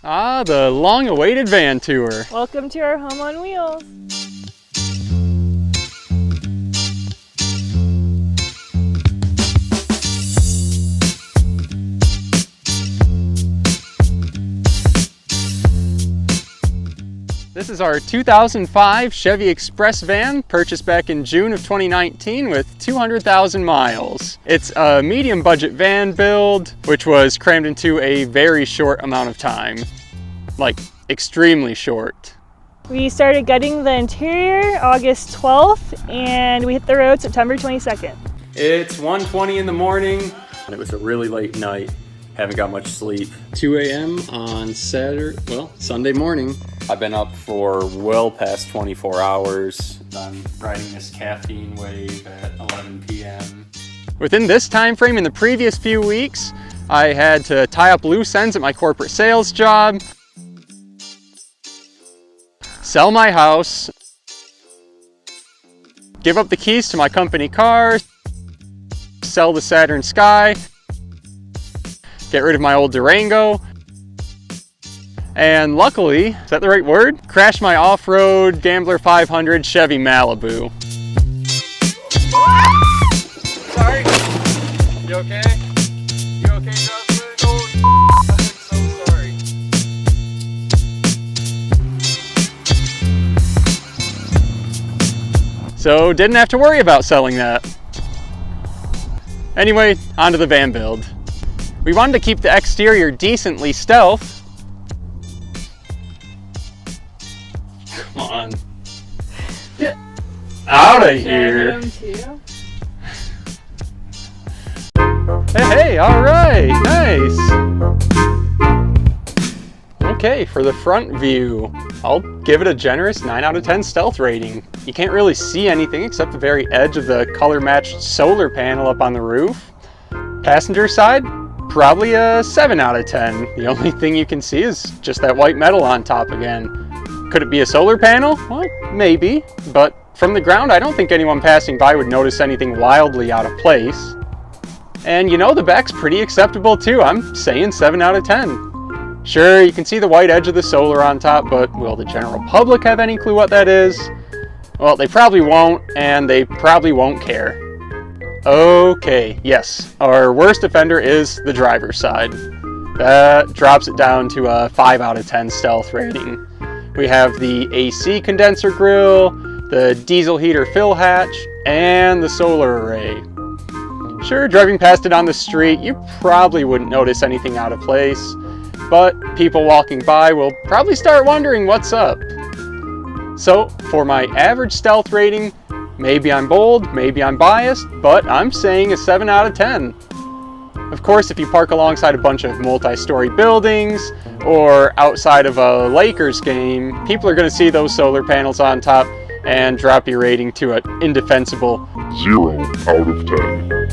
Ah, the long-awaited van tour. Welcome to our home on wheels. This is our 2005 Chevy Express van, purchased back in June of 2019 with 200,000 miles. It's a medium budget van build, which was crammed into a very short amount of time. Like, extremely short. We started gutting the interior August 12th, and we hit the road September 22nd. It's 1:20 in the morning, and it was a really late night. Haven't got much sleep. 2 a.m. on Sunday morning. I've been up for well past 24 hours. I'm riding this caffeine wave at 11 p.m. Within this time frame in the previous few weeks, I had to tie up loose ends at my corporate sales job, sell my house, give up the keys to my company car, sell the Saturn Sky, get rid of my old Durango, and luckily, is that the right word? Crash my off-road Gambler 500 Chevy Malibu. Sorry. You okay? You okay, Justin? Oh, I'm so sorry. So, didn't have to worry about selling that. Anyway, onto the van build. We wanted to keep the exterior decently stealth. Come on. Get out of here. Hey, all right, nice. Okay, for the front view, I'll give it a generous 9 out of 10 stealth rating. You can't really see anything except the very edge of the color-matched solar panel up on the roof. Passenger side, probably a 7 out of 10. The only thing you can see is just that white metal on top again. Could it be a solar panel? Well, maybe, but from the ground I don't think anyone passing by would notice anything wildly out of place. And you know, the back's pretty acceptable too. I'm saying 7 out of 10. Sure, you can see the white edge of the solar on top, but will the general public have any clue what that is? Well, they probably won't, and they probably won't care. Okay, yes, our worst offender is the driver's side. That drops it down to a 5 out of 10 stealth rating. We have the AC condenser grill, the diesel heater fill hatch, and the solar array. Sure, driving past it on the street, you probably wouldn't notice anything out of place, but people walking by will probably start wondering what's up. So, for my average stealth rating, maybe I'm bold, maybe I'm biased, but I'm saying a 7 out of 10. Of course, if you park alongside a bunch of multi-story buildings or outside of a Lakers game, people are going to see those solar panels on top and drop your rating to an indefensible 0 out of 10.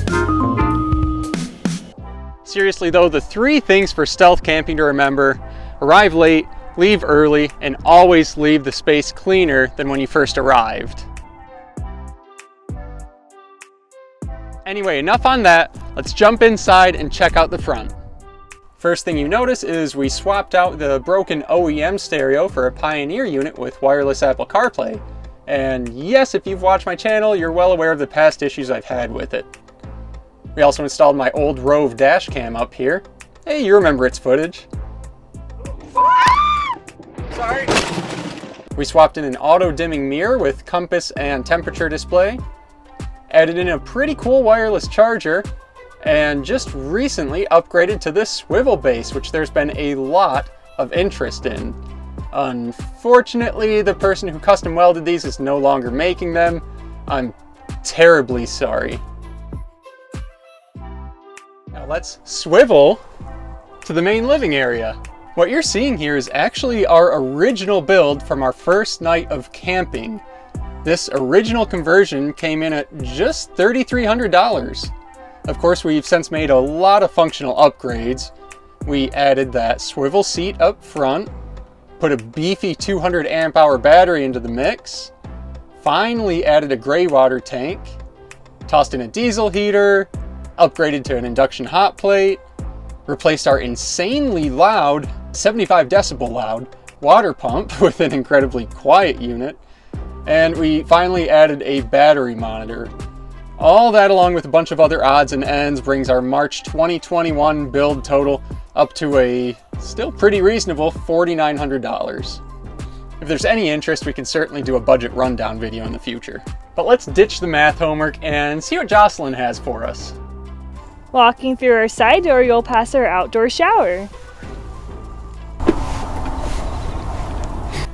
Seriously though, the 3 things for stealth camping to remember: arrive late, leave early, and always leave the space cleaner than when you first arrived. Anyway, enough on that. Let's jump inside and check out the front. First thing you notice is we swapped out the broken OEM stereo for a Pioneer unit with wireless Apple CarPlay. And yes, if you've watched my channel, you're well aware of the past issues I've had with it. We also installed my old Rove dash cam up here. Hey, you remember its footage. Sorry. We swapped in an auto-dimming mirror with compass and temperature display. Added in a pretty cool wireless charger, and just recently upgraded to this swivel base, which there's been a lot of interest in. Unfortunately, the person who custom welded these is no longer making them. I'm terribly sorry. Now let's swivel to the main living area. What you're seeing here is actually our original build from our first night of camping. This original conversion came in at just $3,300. Of course, we've since made a lot of functional upgrades. We added that swivel seat up front, put a beefy 200 amp hour battery into the mix, finally added a gray water tank, tossed in a diesel heater, upgraded to an induction hot plate, replaced our insanely loud 75 decibel loud water pump with an incredibly quiet unit, and we finally added a battery monitor. All that, along with a bunch of other odds and ends, brings our March 2021 build total up to a still pretty reasonable $4,900. If there's any interest, we can certainly do a budget rundown video in the future. But let's ditch the math homework and see what Jocelyn has for us. Walking through our side door, you'll pass our outdoor shower.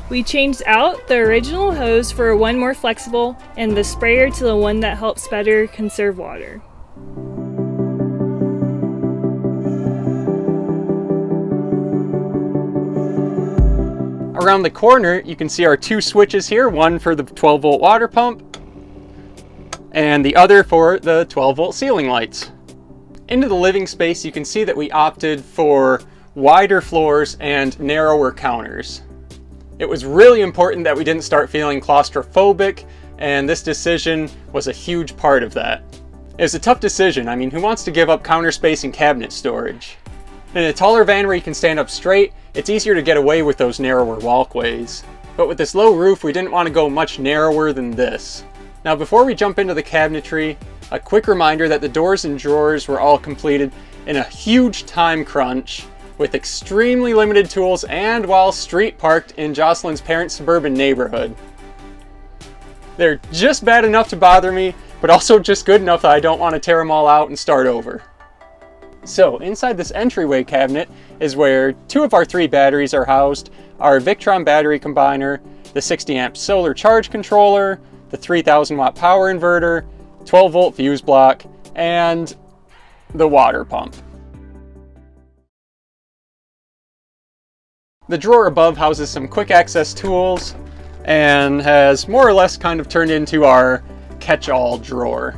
We changed out the original hose for one more flexible and the sprayer to the one that helps better conserve water. Around the corner, you can see our two switches here, one for the 12 volt water pump and the other for the 12 volt ceiling lights. Into the living space, you can see that we opted for wider floors and narrower counters. It was really important that we didn't start feeling claustrophobic, and this decision was a huge part of that. It was a tough decision. I mean, who wants to give up counter space and cabinet storage? In a taller van where you can stand up straight, it's easier to get away with those narrower walkways. But with this low roof, we didn't want to go much narrower than this. Now, before we jump into the cabinetry, a quick reminder that the doors and drawers were all completed in a huge time crunch with extremely limited tools and while street parked in Jocelyn's parents' suburban neighborhood. They're just bad enough to bother me, but also just good enough that I don't want to tear them all out and start over. So inside this entryway cabinet is where two of our three batteries are housed: our Victron battery combiner, the 60 amp solar charge controller, the 3000 watt power inverter, 12 volt fuse block, and the water pump. The drawer above houses some quick access tools and has more or less kind of turned into our catch-all drawer.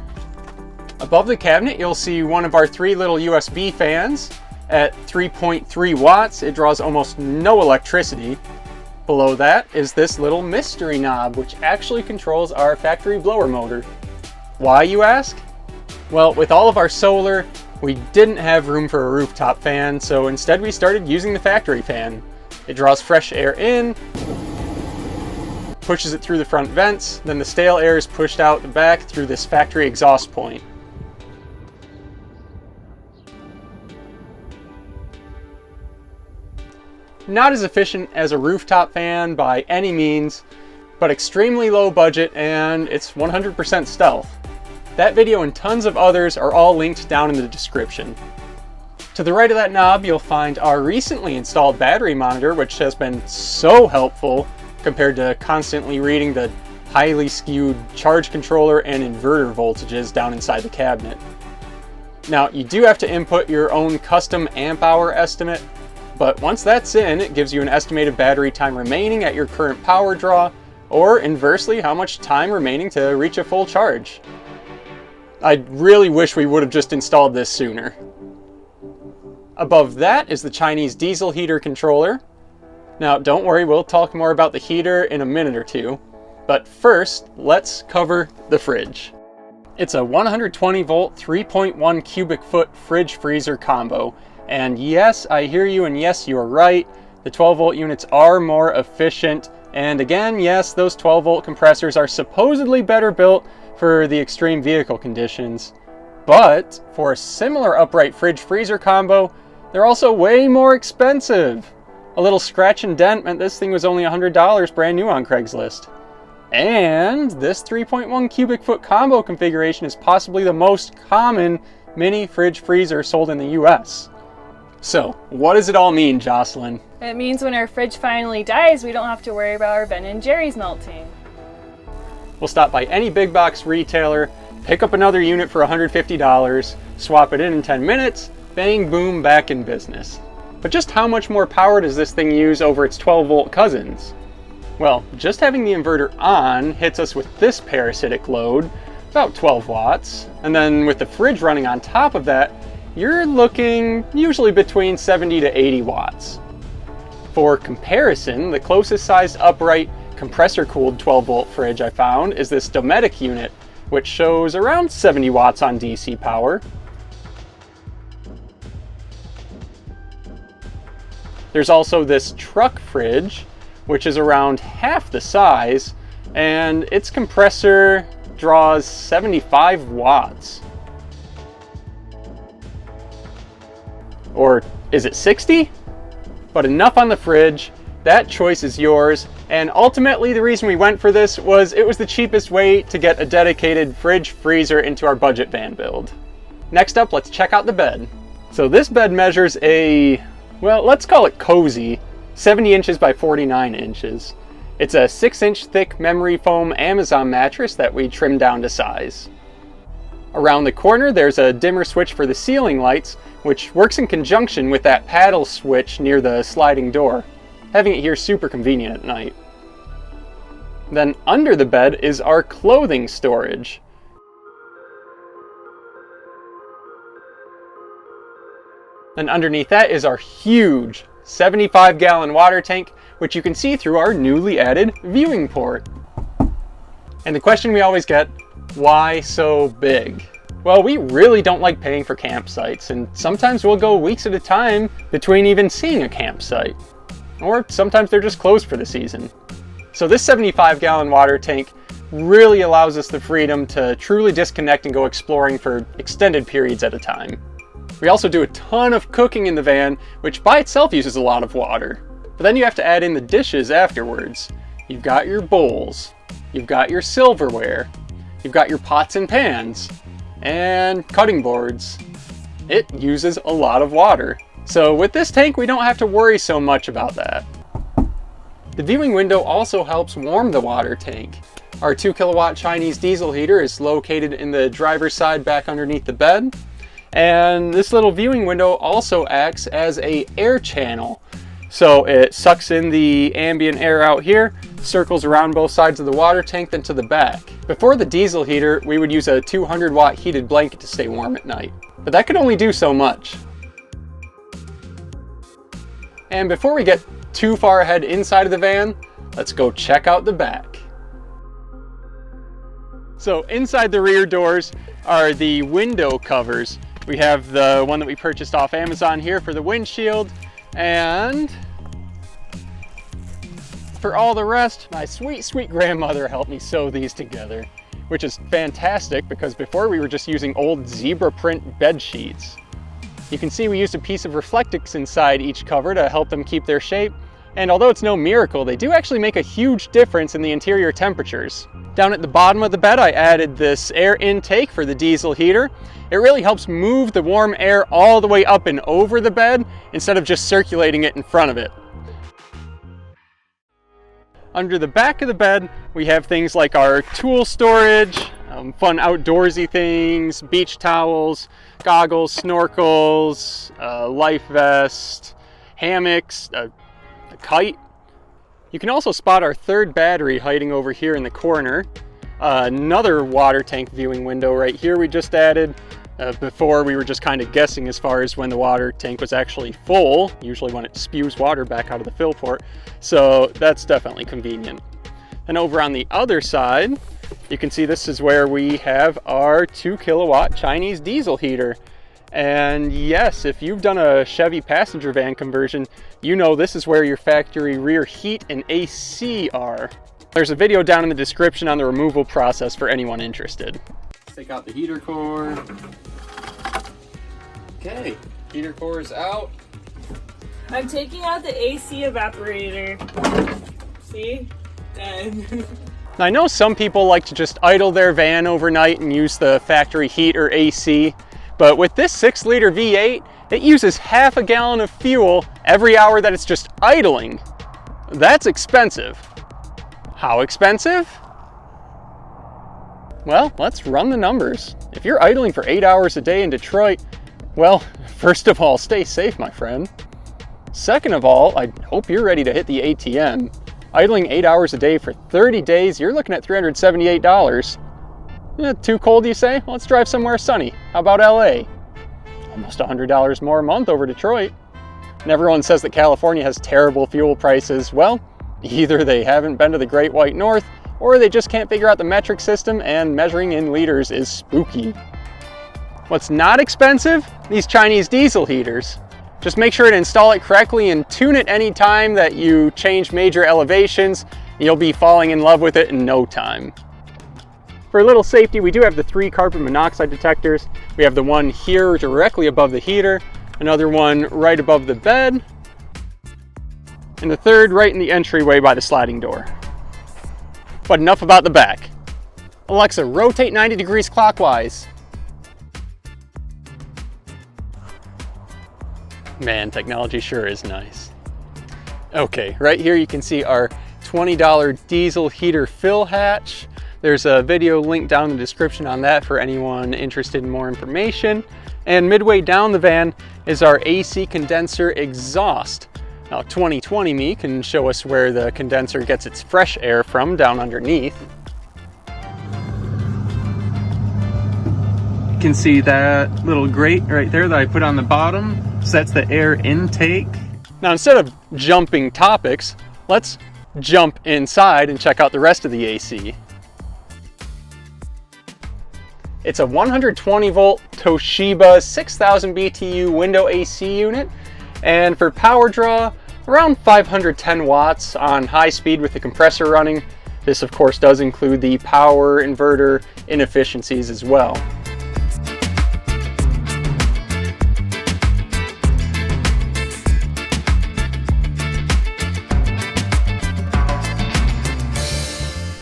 Above the cabinet, you'll see one of our three little USB fans. At 3.3 watts, it draws almost no electricity. Below that is this little mystery knob, which actually controls our factory blower motor. Why, you ask? Well, with all of our solar, we didn't have room for a rooftop fan, so instead we started using the factory fan. It draws fresh air in, pushes it through the front vents, then the stale air is pushed out the back through this factory exhaust point. Not as efficient as a rooftop fan by any means, but extremely low budget, and it's 100% stealth. That video and tons of others are all linked down in the description. To the right of that knob, you'll find our recently installed battery monitor, which has been so helpful compared to constantly reading the highly skewed charge controller and inverter voltages down inside the cabinet. Now, you do have to input your own custom amp hour estimate, but once that's in, it gives you an estimated battery time remaining at your current power draw, or inversely, how much time remaining to reach a full charge. I really wish we would have just installed this sooner. Above that is the Chinese diesel heater controller. Now, don't worry, we'll talk more about the heater in a minute or two, but first, let's cover the fridge. It's a 120 volt, 3.1 cubic foot fridge freezer combo. And yes, I hear you, and yes, you are right. The 12 volt units are more efficient. And again, yes, those 12 volt compressors are supposedly better built for the extreme vehicle conditions. But for a similar upright fridge freezer combo, they're also way more expensive. A little scratch and dent meant this thing was only $100 brand new on Craigslist. And this 3.1 cubic foot combo configuration is possibly the most common mini fridge freezer sold in the US. So, what does it all mean, Jocelyn? It means when our fridge finally dies, we don't have to worry about our Ben & Jerry's melting. We'll stop by any big box retailer, pick up another unit for $150, swap it in 10 minutes, bang boom, back in business. But just how much more power does this thing use over its 12 volt cousins? Well, just having the inverter on hits us with this parasitic load, about 12 watts, and then with the fridge running on top of that, you're looking usually between 70 to 80 watts. For comparison, the closest sized upright compressor-cooled 12 volt fridge I found is this Dometic unit, which shows around 70 watts on DC power. There's also this truck fridge, which is around half the size, and its compressor draws 75 watts. Or is it 60? But enough on the fridge. That choice is yours. And ultimately the reason we went for this was it was the cheapest way to get a dedicated fridge freezer into our budget van build. Next up, let's check out the bed. So this bed measures a, well, let's call it cozy, 70 inches by 49 inches. It's a 6-inch thick memory foam Amazon mattress that we trimmed down to size. Around the corner, there's a dimmer switch for the ceiling lights, which works in conjunction with that paddle switch near the sliding door. Having it here super convenient at night. Then under the bed is our clothing storage. Then underneath that is our huge 75-gallon water tank, which you can see through our newly added viewing port. And the question we always get, why so big? Well, we really don't like paying for campsites, and sometimes we'll go weeks at a time between even seeing a campsite. Or sometimes they're just closed for the season. So this 75-gallon water tank really allows us the freedom to truly disconnect and go exploring for extended periods at a time. We also do a ton of cooking in the van, which by itself uses a lot of water. But then you have to add in the dishes afterwards. You've got your bowls, you've got your silverware, you've got your pots and pans, and cutting boards. It uses a lot of water. So with this tank, we don't have to worry so much about that. The viewing window also helps warm the water tank. Our 2 kilowatt Chinese diesel heater is located in the driver's side back underneath the bed. And this little viewing window also acts as an air channel. So it sucks in the ambient air out here, circles around both sides of the water tank, then to the back. Before the diesel heater, we would use a 200-watt heated blanket to stay warm at night. But that could only do so much. And before we get too far ahead inside of the van, let's go check out the back. So inside the rear doors are the window covers. We have the one that we purchased off Amazon here for the windshield, and for all the rest, my sweet grandmother helped me sew these together, which is fantastic because before we were just using old zebra print bed sheets. You can see we used a piece of Reflectix inside each cover to help them keep their shape, and although it's no miracle, they do actually make a huge difference in the interior temperatures. Down at the bottom of the bed, I added this air intake for the diesel heater. It really helps move the warm air all the way up and over the bed instead of just circulating it in front of it. Under the back of the bed, we have things like our tool storage, fun outdoorsy things, beach towels, goggles, snorkels, life vest, hammocks, a kite. You can also spot our third battery hiding over here in the corner. Another water tank viewing window right here we just added. Before we were just kind of guessing as far as when the water tank was actually full, usually when it spews water back out of the fill port. So that's definitely convenient. And over on the other side, you can see this is where we have our 2 kilowatt Chinese diesel heater. And yes, if you've done a Chevy passenger van conversion, you know this is where your factory rear heat and AC are. There's a video down in the description on the removal process for anyone interested. Take out the heater core. Okay, heater core is out. I'm taking out the AC evaporator. See? Done. I know some people like to just idle their van overnight and use the factory heat or AC, but with this 6-liter V8, it uses half a gallon of fuel every hour that it's just idling. That's expensive. How expensive? Well, let's run the numbers. If you're idling for 8 hours a day in Detroit, well, first of all, stay safe, my friend. Second of all, I hope you're ready to hit the ATM. Idling 8 hours a day for 30 days, you're looking at $378. Too cold, you say? Well, let's drive somewhere sunny. How about LA? Almost $100 more a month over Detroit. And everyone says that California has terrible fuel prices. Well, either they haven't been to the Great White North, or they just can't figure out the metric system, and measuring in liters is spooky. What's not expensive? These Chinese diesel heaters. Just make sure to install it correctly and tune it anytime that you change major elevations. You'll be falling in love with it in no time. For a little safety, we do have the 3 carbon monoxide detectors. We have the one here directly above the heater, another one right above the bed, and the third right in the entryway by the sliding door. But enough about the back. Alexa, rotate 90 degrees clockwise. Man, technology sure is nice. Okay, right here you can see our $20 diesel heater fill hatch. There's a video link down in the description on that for anyone interested in more information. And midway down the van is our AC condenser exhaust. Now 2020 me can show us where the condenser gets its fresh air from down underneath. You can see that little grate right there that I put on the bottom. So that's the air intake. Now instead of jumping topics, let's jump inside and check out the rest of the AC. It's a 120 volt Toshiba 6000 BTU window AC unit, and for power draw, around 510 watts on high speed with the compressor running. This of course does include the power inverter inefficiencies as well.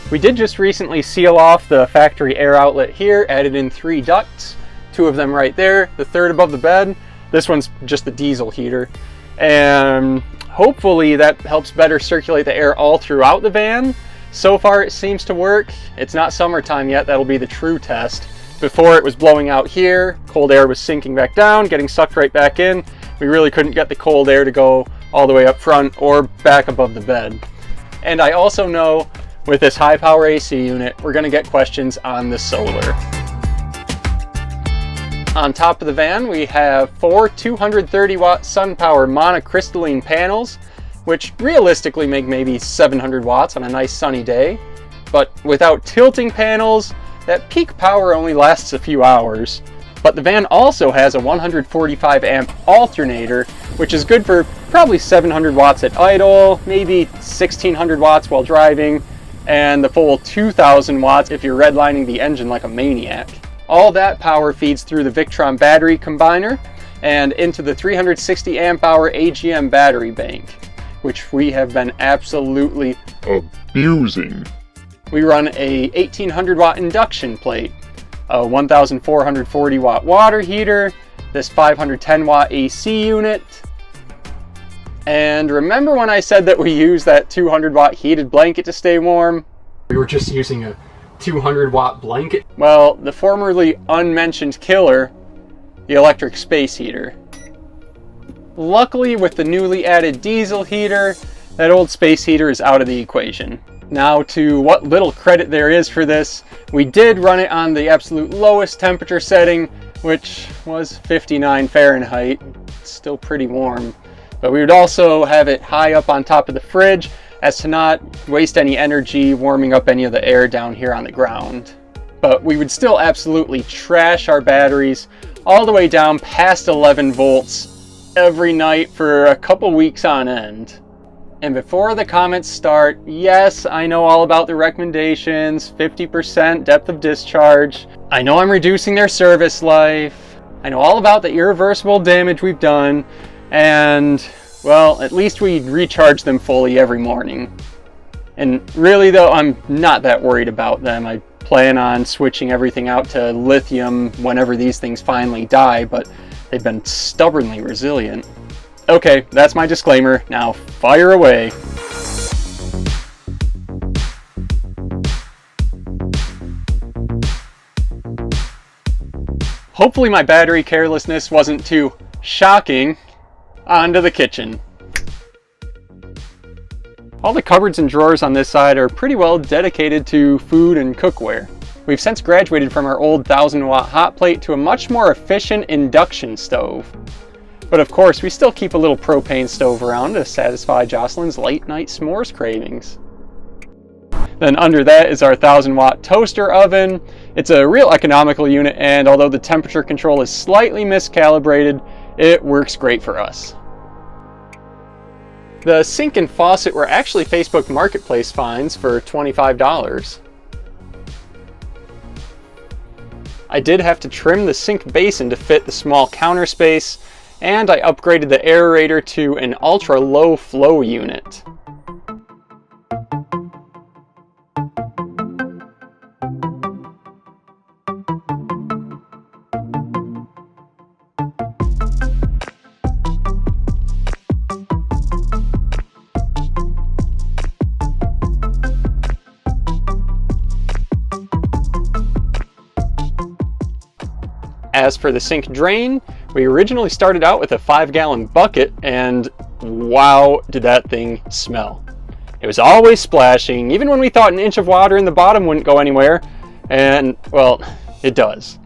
We did just recently seal off the factory air outlet here, added in 3 ducts, 2 of them right there, the third above the bed. This one's just the diesel heater. And hopefully that helps better circulate the air all throughout the van. So far it seems to work. It's not summertime yet, that'll be the true test. Before it was blowing out here, cold air was sinking back down, getting sucked right back in. We really couldn't get the cold air to go all the way up front or back above the bed. And I also know with this high power AC unit, we're gonna get questions on the solar. On top of the van, we have 4 230 watt SunPower monocrystalline panels, which realistically make maybe 700 watts on a nice sunny day. But without tilting panels, that peak power only lasts a few hours. But the van also has a 145 amp alternator, which is good for probably 700 watts at idle, maybe 1600 watts while driving, and the full 2000 watts if you're redlining the engine like a maniac. All that power feeds through the Victron battery combiner and into the 360 amp hour AGM battery bank, which we have been absolutely abusing. We run a 1800 watt induction plate, a 1440 watt water heater, this 510 watt AC unit. And remember when I said that we use that 200 watt heated blanket to stay warm? We were just using a 200 watt blanket. Well, the formerly unmentioned killer, the electric space heater. Luckily, with the newly added diesel heater, that old space heater is out of the equation. Now, to what little credit there is for this, we did run it on the absolute lowest temperature setting, which was 59 Fahrenheit. It's still pretty warm. But we would also have it high up on top of the fridge as to not waste any energy warming up any of the air down here on the ground. But we would still absolutely trash our batteries all the way down past 11 volts every night for a couple weeks on end. And before the comments start, yes, I know all about the recommendations, 50% depth of discharge. I know I'm reducing their service life. I know all about the irreversible damage we've done. And, well, at least we recharge them fully every morning. And really though, I'm not that worried about them. I plan on switching everything out to lithium whenever these things finally die, but they've been stubbornly resilient. Okay, that's my disclaimer. Now fire away. Hopefully my battery carelessness wasn't too shocking. Onto the kitchen. All the cupboards and drawers on this side are pretty well dedicated to food and cookware. We've since graduated from our old 1000 watt hot plate to a much more efficient induction stove. But of course, we still keep a little propane stove around to satisfy Jocelyn's late night s'mores cravings. Then under that is our 1000 watt toaster oven. It's a real economical unit, and although the temperature control is slightly miscalibrated, it works great for us. The sink and faucet were actually Facebook Marketplace finds for $25. I did have to trim the sink basin to fit the small counter space, and I upgraded the aerator to an ultra low flow unit. As for the sink drain, we originally started out with a 5-gallon bucket, and wow, did that thing smell. It was always splashing, even when we thought an inch of water in the bottom wouldn't go anywhere, and well, it does.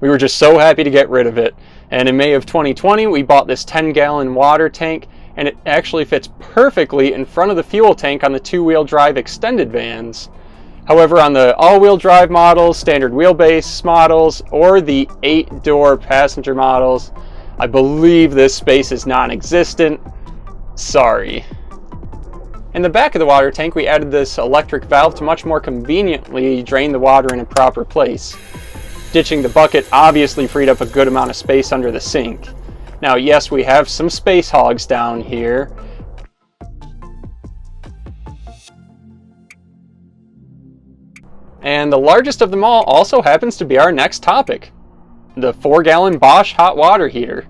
We were just so happy to get rid of it, and in May of 2020 we bought this 10-gallon water tank, and it actually fits perfectly in front of the fuel tank on the 2-wheel drive extended vans. However, on the all-wheel drive models, standard wheelbase models, or the 8-door passenger models, I believe this space is non-existent. Sorry. In the back of the water tank, we added this electric valve to much more conveniently drain the water in a proper place. Ditching the bucket obviously freed up a good amount of space under the sink. Now, yes, we have some space hogs down here. And the largest of them all also happens to be our next topic, the 4-gallon Bosch hot water heater.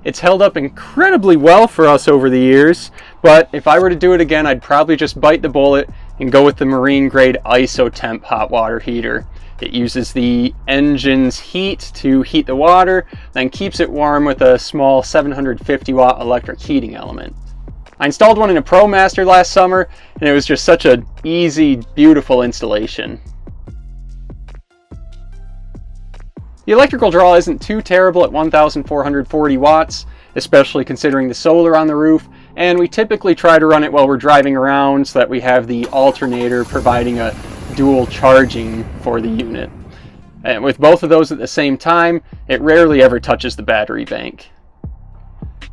It's held up incredibly well for us over the years, but if I were to do it again, I'd probably just bite the bullet and go with the marine grade IsoTemp hot water heater. It uses the engine's heat to heat the water, then keeps it warm with a small 750 watt electric heating element. I installed one in a ProMaster last summer, and it was just such an easy, beautiful installation. The electrical draw isn't too terrible at 1,440 watts, especially considering the solar on the roof, and we typically try to run it while we're driving around so that we have the alternator providing a dual charging for the unit. And with both of those at the same time, it rarely ever touches the battery bank.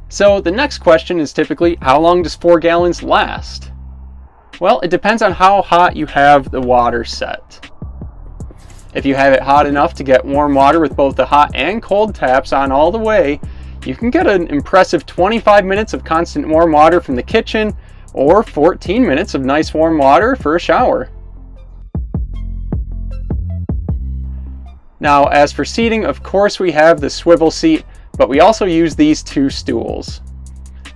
So the next question is typically, how long does 4 gallons last? Well, it depends on how hot you have the water set. If you have it hot enough to get warm water with both the hot and cold taps on all the way, you can get an impressive 25 minutes of constant warm water from the kitchen, or 14 minutes of nice warm water for a shower. Now, as for seating, of course we have the swivel seat, but we also use these 2 stools.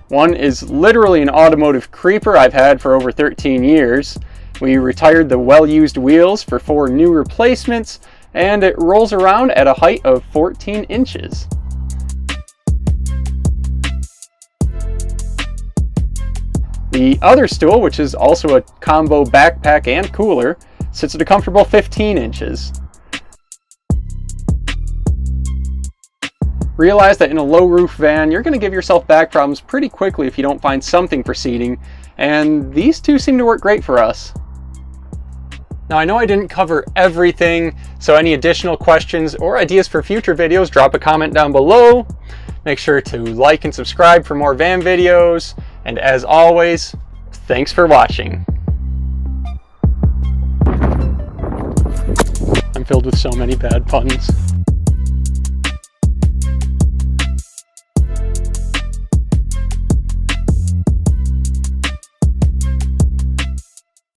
One is literally an automotive creeper I've had for over 13 years. We retired the well-used wheels for 4 new replacements, and it rolls around at a height of 14 inches. The other stool, which is also a combo backpack and cooler, sits at a comfortable 15 inches. Realize that in a low roof van, you're going to give yourself back problems pretty quickly if you don't find something for seating, and these 2 seem to work great for us. Now, I know I didn't cover everything, so any additional questions or ideas for future videos, drop a comment down below. Make sure to like and subscribe for more van videos, and as always, thanks for watching. I'm filled with so many bad puns.